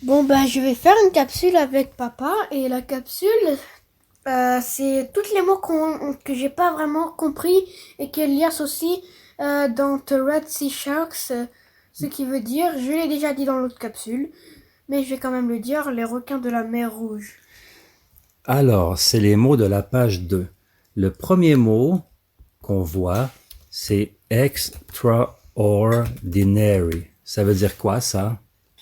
Bon, je vais faire une capsule avec papa. Et la capsule, c'est tous les mots que j'ai pas vraiment compris et qu'Elias aussi dans The Red Sea Sharks. Ce qui veut dire, je l'ai déjà dit dans l'autre capsule, mais je vais quand même le dire, les requins de la mer Rouge. Alors, c'est les mots de la page 2. Le premier mot qu'on voit, c'est extraordinary. Ça veut dire quoi, ça?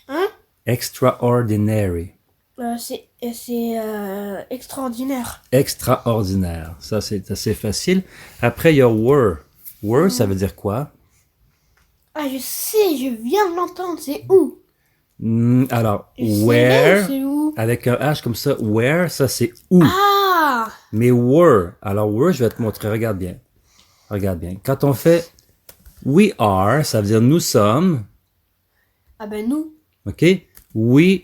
Hein? Extraordinary. C'est extraordinaire. Extraordinaire. Ça, c'est assez facile. Après, il y a were. Were, ça veut dire quoi? Ah, je sais, je viens de l'entendre, c'est où? Alors, Je sais where, c'est où? avec un H comme ça, where, ça c'est où. Ah! Mais were, alors were, je vais te montrer, regarde bien. Regarde bien. Quand on fait we are, ça veut dire nous sommes, Ah nous. ok? We,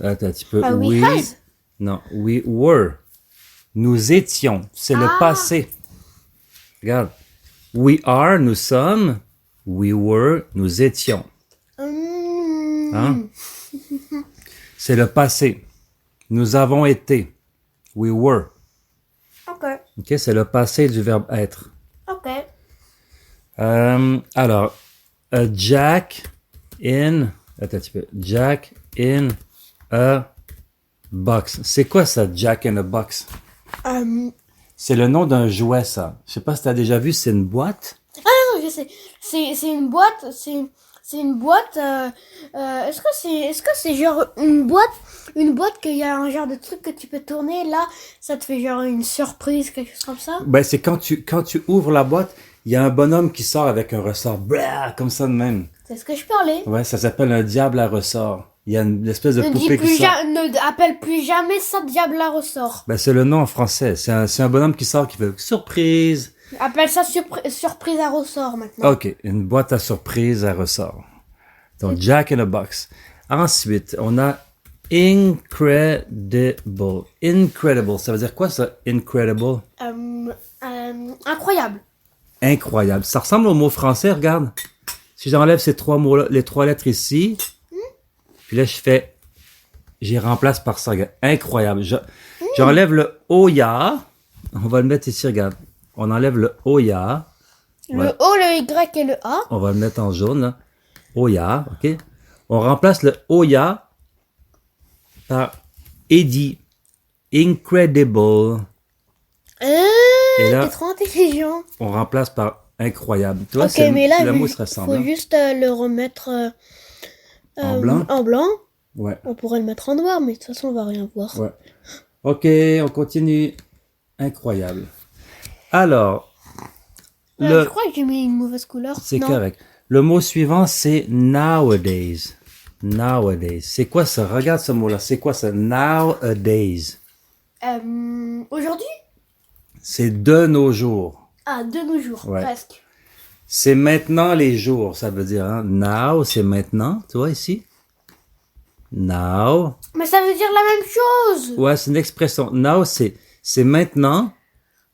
attends un petit peu, Ah, we we, has. non, we were. Nous étions, c'est le passé. Regarde. We are, nous sommes. We were, nous étions. Hein? C'est le passé. Nous avons été. We were. Ok. Ok, c'est le passé du verbe être. Ok. Alors, a Jack in. Attends un petit peu. Jack in a box. C'est quoi ça, Jack in a box? C'est le nom d'un jouet, ça. Je sais pas si t'as déjà vu, c'est une boîte. Ah non, je sais. C'est une boîte. C'est une boîte. Est-ce que c'est genre une boîte qu'il y a un genre de truc que tu peux tourner là, ça te fait genre une surprise, quelque chose comme ça. Ben, c'est quand tu ouvres la boîte, il y a un bonhomme qui sort avec un ressort. Blah, comme ça de même. C'est ce que je parlais. Ouais, ça s'appelle un diable à ressort. Il y a une espèce de Ne dis poupée qui plus sort. ne appelle plus jamais ça diable à ressort. Ben, c'est le nom en français. C'est un bonhomme qui sort qui fait surprise. Appelle ça surprise à ressort maintenant. Ok, une boîte à surprise à ressort. Donc, Jack in a box. Ensuite, on a incredible. Incredible, ça veut dire quoi ça, incredible? Incroyable. Incroyable. Ça ressemble au mot français, regarde. Si j'enlève ces trois mots-là, les trois lettres ici, puis là, j'y remplace par ça, regarde. Incroyable. J'enlève le Oya. On va le mettre ici, regarde. On enlève le Oya. Le O, le Y et le A. On va le mettre en jaune, là. Oya, ok? On remplace le Oya par Eddie. Incredible. Et là, T'es trop intelligent. on remplace par incroyable. Tu vois, Ok, mais là, le mot se il ressemble. faut Hein? juste le remettre En blanc? en blanc. Ouais. On pourrait le mettre en noir, mais de toute façon, on va rien voir. Ouais. Ok, on continue. Incroyable. Alors, Je crois que j'ai mis une mauvaise couleur. c'est Non. correct. Le mot suivant, c'est nowadays. Nowadays. C'est quoi ça? Regarde ce mot-là. C'est quoi ça? Nowadays. Aujourd'hui? C'est de nos jours. Ah, de nos jours, Ouais. presque. C'est maintenant les jours, ça veut dire. Hein? Now, c'est maintenant. Tu vois ici? Now. Mais ça veut dire la même chose. Ouais, c'est une expression. Now, c'est maintenant.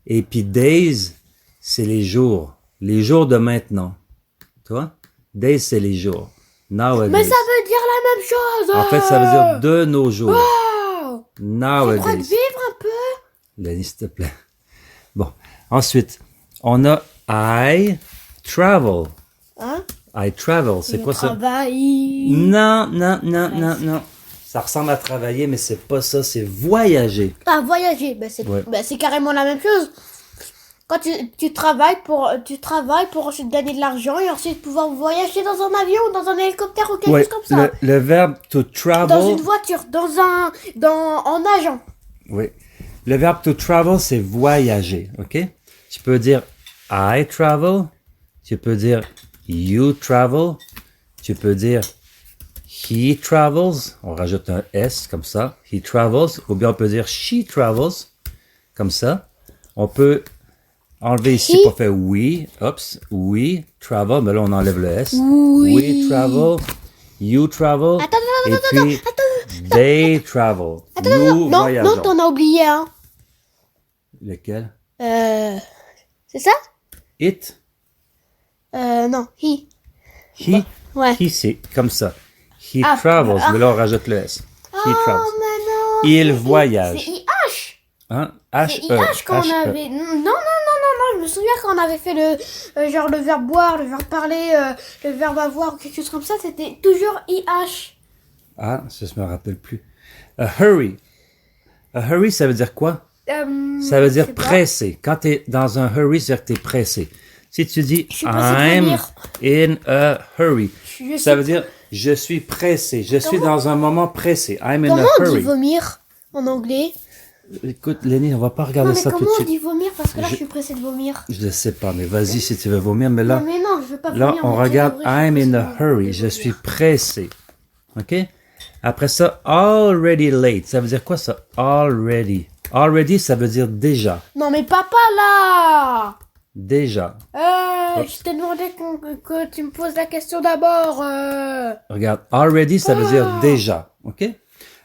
Et puis days, c'est les jours. Les jours de maintenant. Tu vois? Days, c'est les jours. Nowadays. Mais ça veut dire la même chose. En fait, ça veut dire de nos jours. Wow. Je crois de Nowadays. vivre un peu. Lenny, s'il te plaît. Bon. Ensuite, on a I travel. Hein? I travel. C'est quoi ça? Travail. Non, non, non, non, non. Ça ressemble à travailler, mais c'est pas ça. C'est voyager. Ah, voyager. Ouais. C'est carrément la même chose. Quand tu travailles pour ensuite gagner de l'argent et ensuite pouvoir voyager dans un avion, dans un hélicoptère ou quelque Ouais, chose comme ça. le verbe to travel. Dans une voiture, en nageant. Oui. Le verbe to travel, c'est voyager, ok? Tu peux dire I travel. Tu peux dire you travel. Tu peux dire he travels. On rajoute un S comme ça. He travels. Ou bien on peut dire she travels. Comme ça. On peut enlever ici He. pour faire we. Oups. We travel. Mais là, on enlève le S. Oui. We travel. You travel. Et puis, they travel. Nous voyageons. Non, t'en as oublié un. Lequel? C'est ça? It. Non, he. He. Ouais. He, c'est comme ça. He Ah, travels. ah. Mais là, on rajoute le S. He Oh, travels. mais non. Il c'est voyage. C'est IH. Hein? C'est H-E. IH qu'on H-E. avait. Non, non, non, non, non. Je me souviens quand on avait fait genre le verbe boire, le verbe parler, le verbe avoir ou quelque chose comme ça. C'était toujours IH. Ah, ça, je me rappelle plus. A hurry. A hurry, ça veut dire quoi? Ça veut je dire sais pas. pressé. Quand tu es dans un hurry, c'est-à-dire que tu es pressé. Si tu dis Je suis pressé de I'm vomir. in a hurry, Je ça sais- veut dire je suis pressé. Je suis dans un moment pressé. I'm in Comment a on dit hurry. vomir en anglais? Écoute, Lenny, on va pas Non, regarder mais ça tout comment de on suite. dit vomir? Parce que là, Je- je suis pressée de vomir. Je ne sais pas, mais vas-y si tu veux vomir. Mais là, Non, mais non, je veux pas là vomir. on mais regarde c'est vrai, I'm je suis in a pressée de hurry. vomir. Je suis pressé. OK? Après ça, already late. Ça veut dire quoi ça? Already. Already, ça veut dire déjà. Non, mais papa, là! Déjà. Je t'ai demandé que tu me poses la question d'abord. Regarde, already, ça veut dire déjà. OK?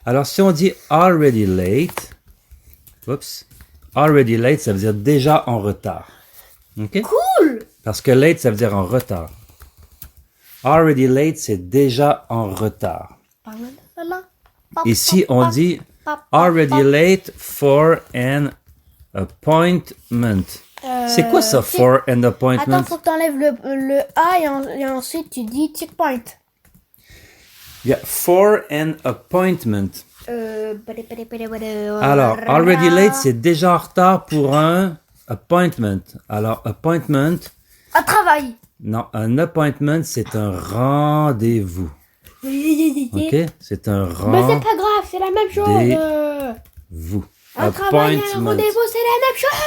Alors, si on dit already late, oups, already late, ça veut dire déjà en retard. OK? Cool! Parce que late, ça veut dire en retard. Already late, c'est déjà en retard. Ici, on dit already late for an appointment. C'est quoi ça, for an appointment? Attends, faut que t'enlèves le A et ensuite tu dis checkpoint. Yeah, for an appointment. Alors, Alors, already late, c'est déjà en retard pour un appointment. Alors, appointment, Un travail. non, un appointment, c'est un rendez-vous. OK? C'est un Mais c'est pas grave, c'est la même chose. rendez-vous. Un travail et un rendez-vous, c'est la même chose.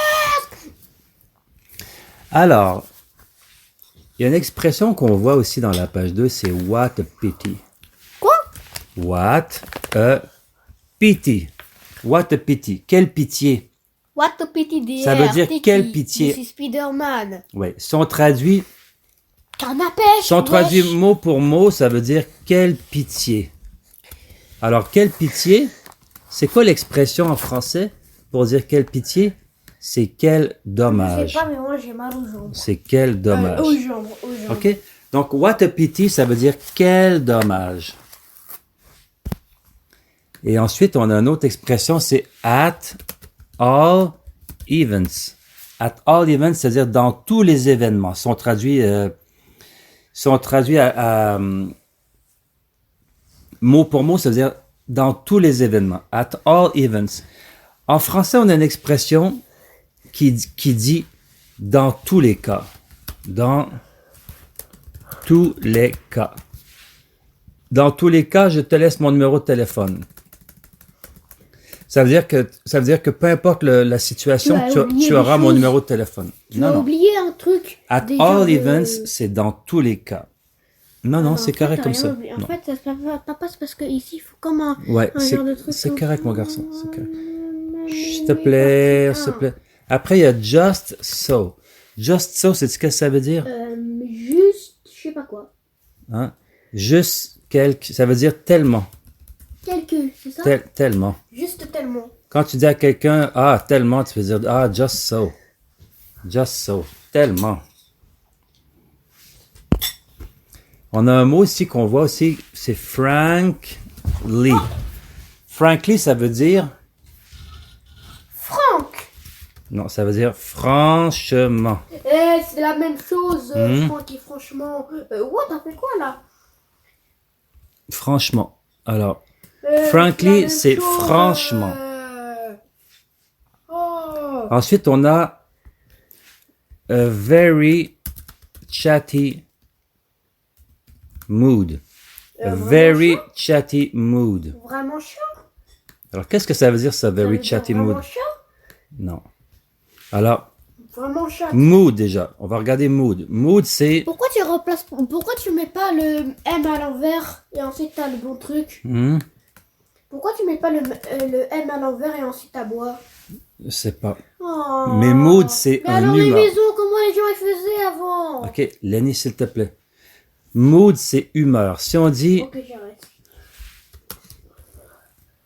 Alors, il y a une expression qu'on voit aussi dans la page 2, c'est what a pity. Quoi? What a pity. What a pity. Quelle pitié. What a pity dear. Ça veut dire Tiki. quelle pitié. This is Spider-Man. Ouais. Si on traduit Canne à pêche. Si on traduit wesh. mot pour mot, ça veut dire quelle pitié. Alors, quelle pitié, c'est quoi l'expression en français pour dire quelle pitié? C'est quel Je dommage. sais pas, mais moi j'ai mal aux jambes. C'est quel dommage. Aux jambes, aux jambes. OK? Donc, what a pity, ça veut dire quel dommage. Et ensuite, on a une autre expression, c'est at all events. At all events, c'est-à-dire dans tous les événements. Si on traduit mot pour mot, ça veut dire dans tous les événements. At all events. En français, on a une expression qui dit dans tous les cas. Dans tous les cas. Dans tous les cas, je te laisse mon numéro de téléphone. Ça veut dire que peu importe la situation, Tu as oublié tu des auras mon choses. numéro de téléphone. Tu as Non. oublié un truc. At déjà all de- events, c'est dans tous les cas. Non, En c'est fait, correct t'as comme rien ça. oublié. En Non. fait, ça se passe parce que ici, il faut comme un Ouais, genre de truc. c'est comme correct, ça. mon garçon. C'est correct. S'il te plaît, s'il te plaît. Après, il y a just so. Just so, c'est ce que ça veut dire? Juste, je sais pas quoi. Hein? Juste quelque, ça veut dire tellement. Quelques, c'est ça? Tellement. Juste tellement. Quand tu dis à quelqu'un, ah, tellement, tu veux dire, ah, just so. Just so. Tellement. On a un mot ici qu'on voit aussi, c'est frankly. Frankly, ça veut dire, Franck! non, ça veut dire franchement. C'est la même chose, Franck et franchement. What, t'as fait quoi là? Franchement. Alors, C'est frankly, la même c'est chose, franchement. Oh! Ensuite, on a a very chatty mood. A Vraiment very chatty mood. Vraiment chiant? Alors, qu'est-ce que ça veut dire, ça, Ça veut very dire chatty vraiment mood? chiant? Non. Alors, Vraiment chiant. mood déjà. On va regarder mood. Mood, c'est... Pourquoi tu mets pas le M à l'envers et ensuite t'as le bon truc? Hmm, Pourquoi tu mets pas le M à l'envers et ensuite t'as bois? je sais pas. Oh. Mais mood, c'est Mais un alors les humeur. maisons, comment les gens ils faisaient avant? OK, Lenny, s'il te plaît. Mood, c'est humeur. Si on dit Ok, j'arrête.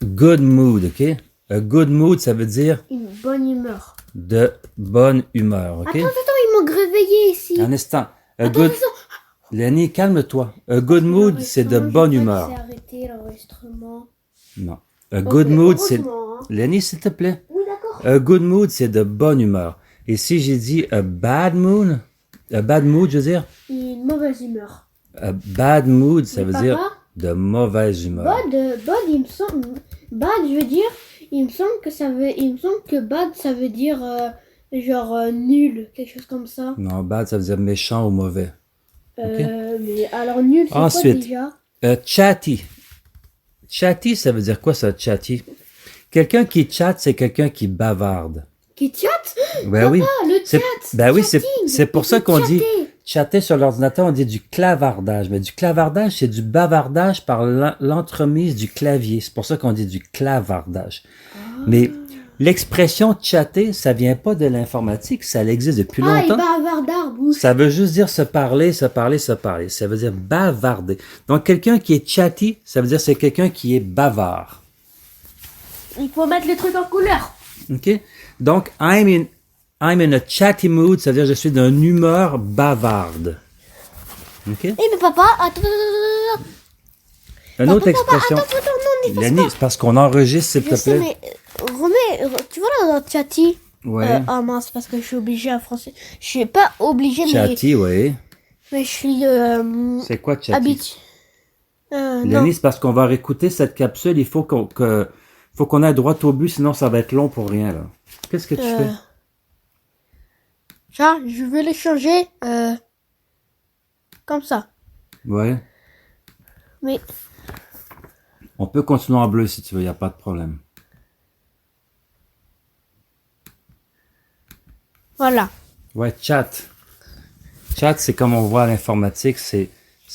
good mood, OK? A good mood, ça veut dire Une bonne humeur. de bonne humeur, OK? Attends, ils m'ont réveillé ici. Un instant. A Attends, good... attends. Lenny, calme-toi. A good mood, c'est de bonne humeur. C'est arrêté l'enregistrement. Non. A good mood, c'est... Heureusement, hein. Lenny, s'il te plaît. Oui, d'accord. A good mood, c'est de bonne humeur. Et si j'ai dit a bad mood, je veux dire, Une mauvaise humeur. a bad mood, ça veut Papa, dire de mauvaise humeur. il me semble. Bad, je veux dire. Il me semble que bad, ça veut dire nul, quelque chose comme ça. Non, bad, ça veut dire méchant ou mauvais. Mais alors nul, c'est Ensuite. quoi déjà? Chatty. Chatty, ça veut dire quoi ça, chatty? Quelqu'un qui chatte, c'est quelqu'un qui bavarde. Qui chatte? Ben oui. Ah, le C'est- chat. Ben oui, chatting. c'est pour ça Il qu'on faut dit chatter. chatter sur l'ordinateur, on dit du clavardage. Mais du clavardage, c'est du bavardage par l'entremise du clavier. C'est pour ça qu'on dit du clavardage. Mais l'expression chatter, ça vient pas de l'informatique, ça existe depuis Ah, il longtemps. bavarde d'arbouche. Ça veut juste dire se parler, se parler, se parler. Ça veut dire bavarder. Donc, quelqu'un qui est chatty, ça veut dire c'est quelqu'un qui est bavard. Il faut mettre les trucs en couleur. OK? Donc, I'm in a chatty mood, ça veut dire je suis d'une humeur bavarde. OK? Eh mais papa, attends. Une autre Papa, expression. attends, non, n'y passe Lenny, pas. c'est parce qu'on enregistre, s'il Je te sais, plaît. mais tu vois là dans Chatty. Ouais. Ah mince, parce que je suis obligée en français. Je suis pas obligée, Chatty, oui. mais je suis C'est quoi chatty? habituée. Non. Lenny, c'est parce qu'on va réécouter cette capsule. Il faut qu'on aille droit au but, sinon ça va être long pour rien, là. Qu'est-ce que tu fais? Genre, je vais les changer comme ça. Ouais. Mais On peut continuer en bleu si tu veux, il n'y a pas de problème. voilà. Ouais, chat. Chat, c'est comme on voit à l'informatique, c'est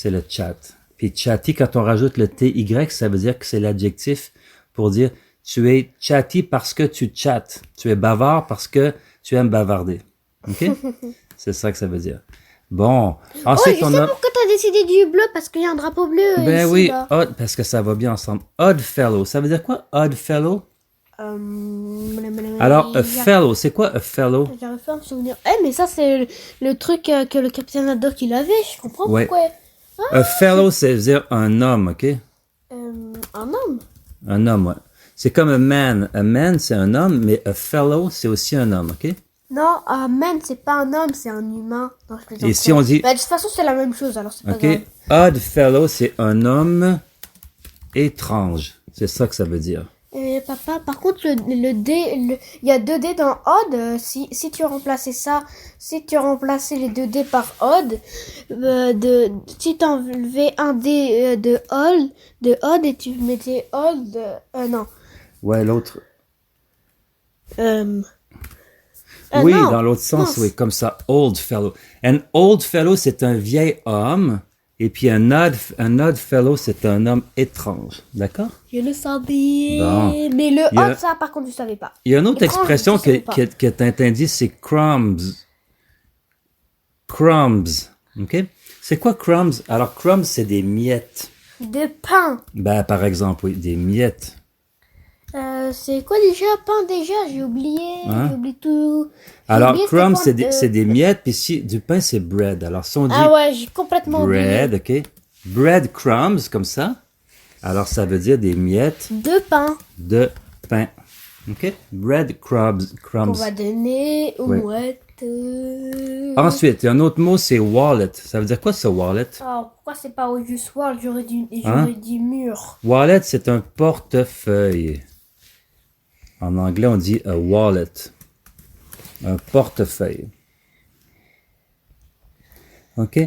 le chat. Puis chatty, quand on rajoute le TY, ça veut dire que c'est l'adjectif pour dire tu es chatty parce que tu chattes. Tu es bavard parce que tu aimes bavarder. OK? C'est ça que ça veut dire. Bon. Oh, Ensuite, je on sais a... pourquoi t'as décidé du bleu, parce qu'il y a un drapeau bleu Ben ici, oui, là. odd, parce que ça va bien ensemble. Odd fellow. Ça veut dire quoi, odd fellow? Alors, a fellow, c'est quoi a fellow? J'arrive pas à me souvenir. Eh, mais ça, c'est le truc que le capitaine Haddock il avait. Je comprends Ouais. pourquoi. A fellow, ça veut dire un homme, OK? Un homme. Un homme, ouais. C'est comme a man. A man, c'est un homme, mais a fellow, c'est aussi un homme, OK? Non, un man, c'est pas un homme, c'est un humain. Non, je plaisante. Et si on dit... Bah, de toute façon, c'est la même chose, alors c'est pas OK? grave. Odd fellow, c'est un homme étrange. C'est ça que ça veut dire. Et papa, par contre, le D, il y a 2 D dans odd. Si tu remplaçais ça, si tu remplaçais les 2 D par odd, si t'enlevais un D de odd et tu mettais odd, non. Ouais, l'autre... non, oui, dans l'autre sens, non, oui, comme ça, old fellow. Un old fellow, c'est un vieil homme, et puis un odd fellow, c'est un homme étrange. D'accord? je le savais. Bon. Mais le Il y a- odd, ça, par contre, je savais pas. Il y a une autre Étrange, expression je savais pas. que Tintin dit, c'est crumbs. Crumbs. OK? C'est quoi crumbs? Alors, crumbs, c'est des miettes. De pain. Ben, par exemple, oui, des miettes. C'est quoi déjà? Pain déjà? J'ai oublié. Hein? J'ai oublié tout. J'ai Alors, oublié c'était crumbs, quoi c'est des miettes, puis si, du pain, c'est bread. Alors, si on dit Ah ouais, j'ai complètement bread, oublié. OK? Bread crumbs, comme ça. Alors, ça veut dire des miettes De pain. de pain. OK? Bread crumbs. On crumbs. va donner aux Oui. mouettes. Ensuite, il y a un autre mot, c'est wallet. Ça veut dire quoi, ce wallet? Alors, pourquoi c'est pas au juste wall? J'aurais Hein? dit mur. Wallet, c'est un portefeuille. En anglais, on dit a wallet. Un portefeuille. OK?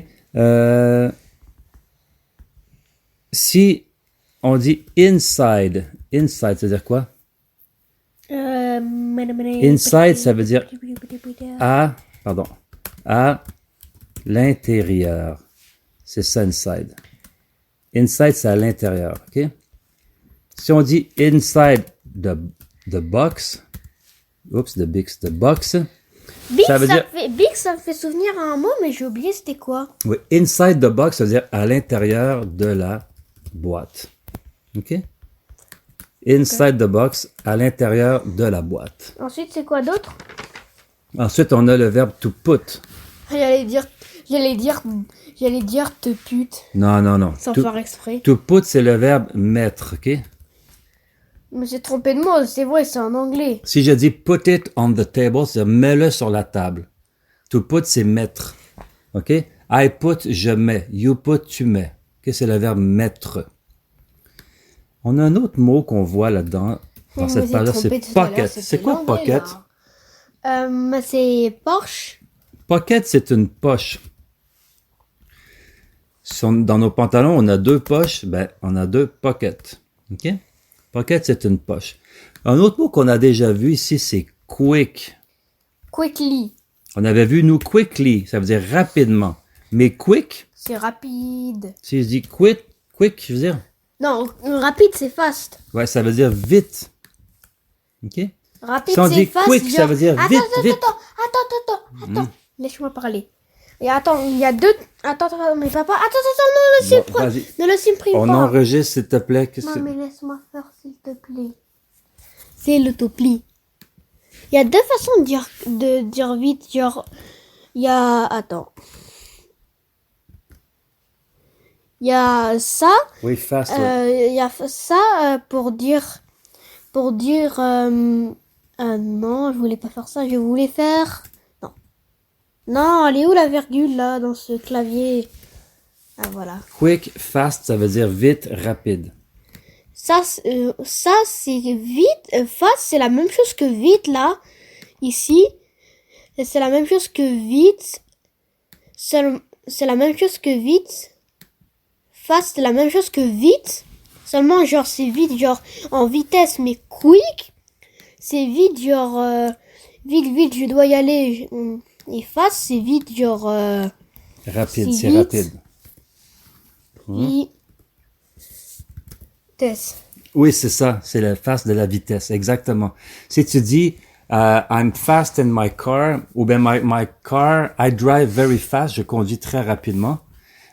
Si on dit inside, inside, ça veut dire quoi? Inside, ça veut dire à l'intérieur. C'est ça, inside. Inside, c'est à l'intérieur, OK? Si on dit inside the box, oups, the box, Big, Ça veut dire- Big, ça me fait souvenir à un mot, mais j'ai oublié c'était quoi. oui, inside the box, ça veut dire à l'intérieur de la boîte. OK? Inside the box, à l'intérieur de la boîte. Ensuite, c'est quoi d'autre? Ensuite, on a le verbe to put. J'allais dire J'allais dire te pute, Non, non, non. sans To, faire exprès. to put, c'est le verbe mettre, OK? Mais j'ai trompé de mot, c'est vrai, c'est en anglais. Si je dis put it on the table, c'est mets-le sur la table. To put, c'est mettre. OK? I put, je mets. You put, tu mets. OK? C'est le verbe mettre. On a un autre mot qu'on voit là-dedans, dans Je cette me page-là, suis trompée c'est tout à l'heure, pocket. c'était C'est quoi l'anglais, pocket? là. C'est Porsche. Pocket, c'est une poche. Dans nos pantalons, on a deux poches, ben, on a deux pockets. OK? Pocket, c'est une poche. Un autre mot qu'on a déjà vu ici, c'est quick. Quickly. On avait vu, nous, quickly, ça veut dire rapidement. Mais quick, C'est rapide. si je dis quick, je veux dire, Non, rapide, c'est fast. ouais, ça veut dire vite. OK? Rapide, Si on c'est dit fast. quick, ça veut dire vite, vite. Attends. Laisse-moi parler. Et attends, il y a deux... Attends, mais papa... Attends, non, Bon, vas-y. ne le supprime On pas. enregistre, s'il te plaît. Qu'est-ce Non, que mais laisse-moi faire, s'il te plaît. C'est l'autoplie. Il y a deux façons de dire vite, genre... Il y a... Attends. Il y a ça... Oui, fast. Ouais. Il y a ça pour dire... non, je voulais pas faire ça. Je voulais faire... Non, elle est où la virgule, là, dans ce clavier? Ah, voilà. Quick, fast, ça veut dire vite, rapide. Ça, c'est vite. Fast, c'est la même chose que vite, là. Ici. Et c'est la même chose que vite. C'est la même chose que vite. Fast, c'est la même chose que vite. Seulement, genre, c'est vite, genre, en vitesse, mais quick. C'est vite, genre, vite, je dois y aller. Et fast, c'est vite, genre... Rapide, c'est c'est vite. rapide. Vitesse. Oui, c'est ça. C'est le fast de la vitesse, exactement. Si tu dis I'm fast in my car, ou bien my car, I drive very fast, je conduis très rapidement.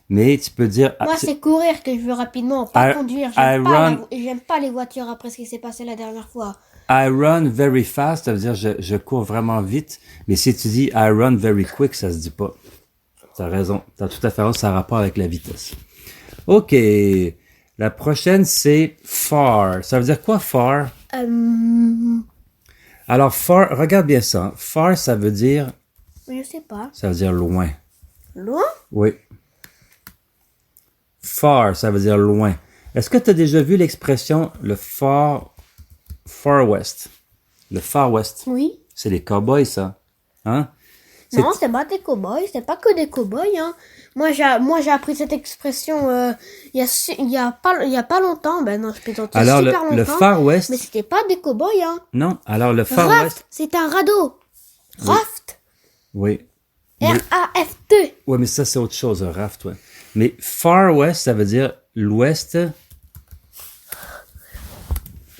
Mais tu peux dire... Moi, c'est courir que je veux rapidement, pas conduire. J'aime pas les voitures après ce qui s'est passé la dernière fois. I run very fast, ça veut dire je cours vraiment vite. Mais si tu dis I run very quick, ça se dit pas. T'as raison. T'as tout à fait raison, ça a rapport avec la vitesse. OK. La prochaine, c'est far. Ça veut dire quoi, far? Alors, far, regarde bien ça. Far, ça veut dire... Je sais pas. Ça veut dire loin. Loin? Oui. Far, ça veut dire loin. Est-ce que tu as déjà vu l'expression le Far West? Le Far West. Oui. C'est les cowboys, ça. Hein? Non, c'est pas des cow-boys, c'est pas que des cow-boys, hein. Moi, j'ai appris cette expression il y a pas longtemps. Ben non, je plaisante. Alors, super longtemps. le Far West... Mais c'était pas des cow-boys, hein. Non, alors le Far Raft, West... c'est un radeau. Raft. Oui. R-A-F-T. Oui, mais ça, c'est autre chose, un raft, ouais. Mais Far West, ça veut dire l'ouest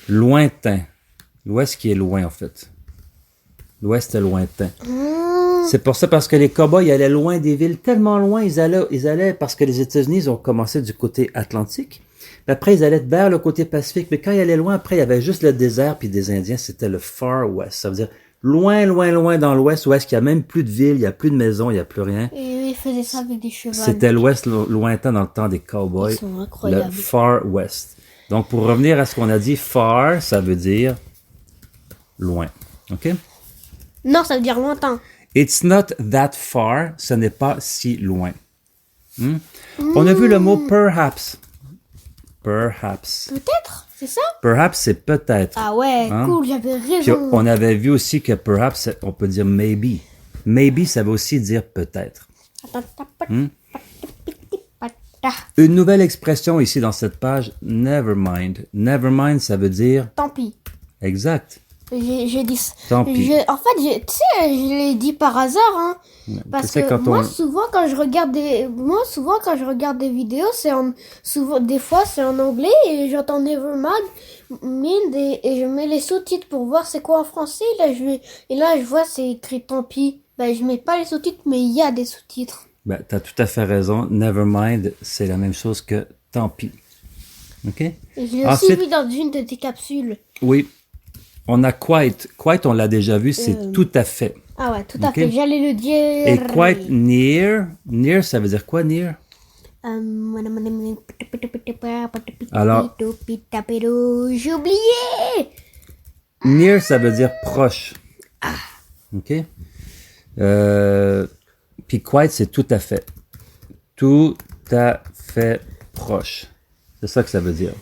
lointain. L'ouest qui est loin, en fait. L'ouest lointain. C'est pour ça, parce que les cow-boys ils allaient loin des villes, tellement loin, ils allaient parce que les États-Unis, ils ont commencé du côté atlantique. Puis après, ils allaient vers le côté pacifique. Mais quand ils allaient loin, après, il y avait juste le désert, puis des Indiens, c'était le Far West. Ça veut dire loin, loin, loin dans l'ouest, où est-ce qu'il n'y a même plus de villes, il n'y a plus de maisons, il n'y a plus rien. Et ils faisaient ça avec des chevaux. C'était l'ouest lointain dans le temps des cowboys. Ils sont incroyables. Le Far West. Donc, pour revenir à ce qu'on a dit, far, ça veut dire loin. OK? Non, ça veut dire lointain. It's not that far. Ce n'est pas si loin. On a vu le mot perhaps. Perhaps. Peut-être, c'est ça? Perhaps, c'est peut-être. Ah ouais, Hein? cool, j'avais Puis raison. on avait vu aussi que perhaps, on peut dire maybe. Maybe, ça veut aussi dire peut-être. Une nouvelle expression ici dans cette page, never mind. Never mind, ça veut dire... Tant pis. Exact. J'ai dit... Tant pis. En fait, tu sais, je l'ai dit par hasard, hein. Parce Tu sais, que quand moi, souvent, quand je regarde des vidéos, des fois, c'est en anglais et j'entends Nevermind et je mets les sous-titres pour voir c'est quoi en français. Là, je vois, c'est écrit tant pis. Ben, je mets pas les sous-titres, mais il y a des sous-titres. Ben, t'as tout à fait raison. Never mind, c'est la même chose que tant pis. OK? Et je l'ai Ensuite, aussi vu dans une de tes capsules. oui. On a quite. Quite, on l'a déjà vu, c'est tout à fait. Ah ouais, tout à Ok. fait. J'allais le dire. Et quite near. Near, ça veut dire quoi, near? Alors- J'ai oublié. Near, ça veut dire proche. OK? Puis quite, c'est tout à fait. Tout à fait proche. C'est ça que ça veut dire.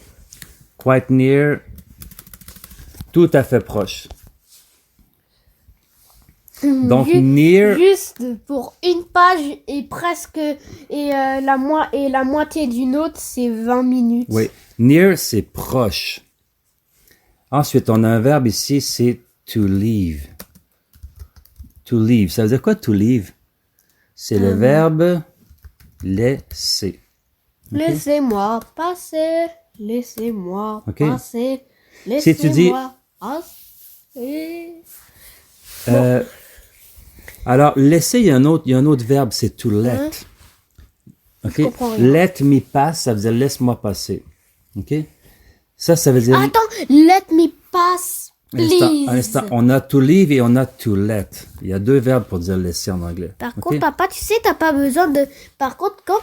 Quite near, tout à fait proche. Donc, near, Juste pour une page et presque la moitié d'une autre, c'est 20 minutes. oui. Near, c'est proche. Ensuite, on a un verbe ici, c'est to leave. To leave. Ça veut dire quoi, to leave? C'est le verbe laisser. Laissez-moi passer. Laissez-moi Ok. passer. Si tu dis- Laissez-moi passer. Alors, laisser, il y a un autre verbe, c'est to let. OK? comprends rien. Let me pass, ça veut dire laisse-moi passer. OK? Ça veut dire... Attends, let me pass, please. Un instant, on a to leave et on a to let. Il y a deux verbes pour dire laisser en anglais. Par OK? contre, papa, tu sais, t'as pas besoin de... Par contre, quand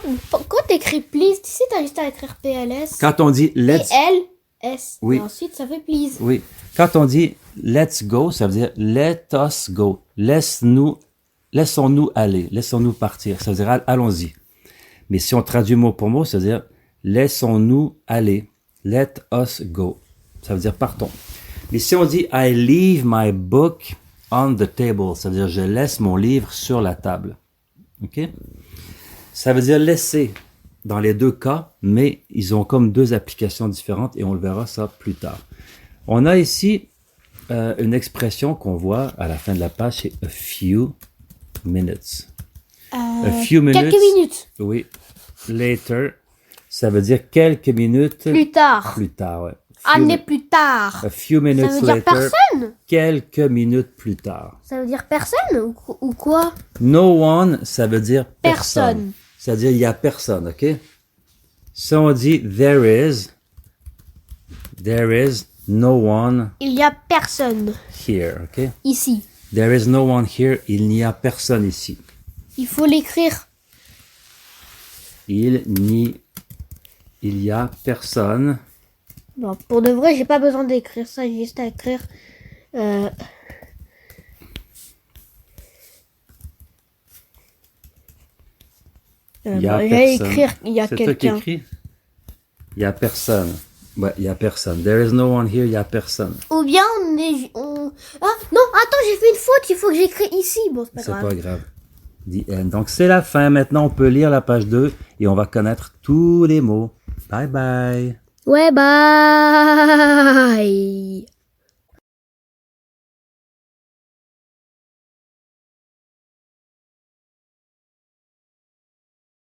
t'écris please, tu sais, t'as juste à écrire PLS. Quand on dit let's... P-L-S. Oui. Et ensuite, ça fait please. Oui. Quand on dit let's go, ça veut dire let us go. Laissons-nous aller. Laissons-nous partir. Ça veut dire allons-y. Mais si on traduit mot pour mot, ça veut dire laissons-nous aller. Let us go. Ça veut dire partons. Mais si on dit I leave my book on the table, ça veut dire je laisse mon livre sur la table. OK? Ça veut dire laisser dans les deux cas, mais ils ont comme deux applications différentes et on le verra ça plus tard. On a ici une expression qu'on voit à la fin de la page, c'est a few minutes. A few minutes. Quelques minutes. Oui. Later, ça veut dire quelques minutes Plus tard. plus tard. Ouais. Année plus tard. A few minutes Ça veut dire later. personne. Quelques minutes plus tard. Ça veut dire personne ou quoi? No one, ça veut dire personne. Personne. C'est-à-dire il y a personne, ok? Si on dit there is no one Il y a personne here, ok? ici. There is no one here, il n'y a personne ici. Il faut l'écrire. Il y a personne. Bon, pour de vrai, j'ai pas besoin d'écrire ça, j'ai juste à écrire. Il y a J'ai à personne. écrire, il y a C'est toi qui quelqu'un. écris? Il y a personne. Ouais, il y a personne. There is no one here, il y a personne. Ou bien Ah non, attends, j'ai fait une faute, il faut que j'écris ici. Bon, c'est pas C'est grave. pas grave. The end. Donc c'est la fin. Maintenant, on peut lire la page 2 et on va connaître tous les mots. Bye bye. Ouais, bye.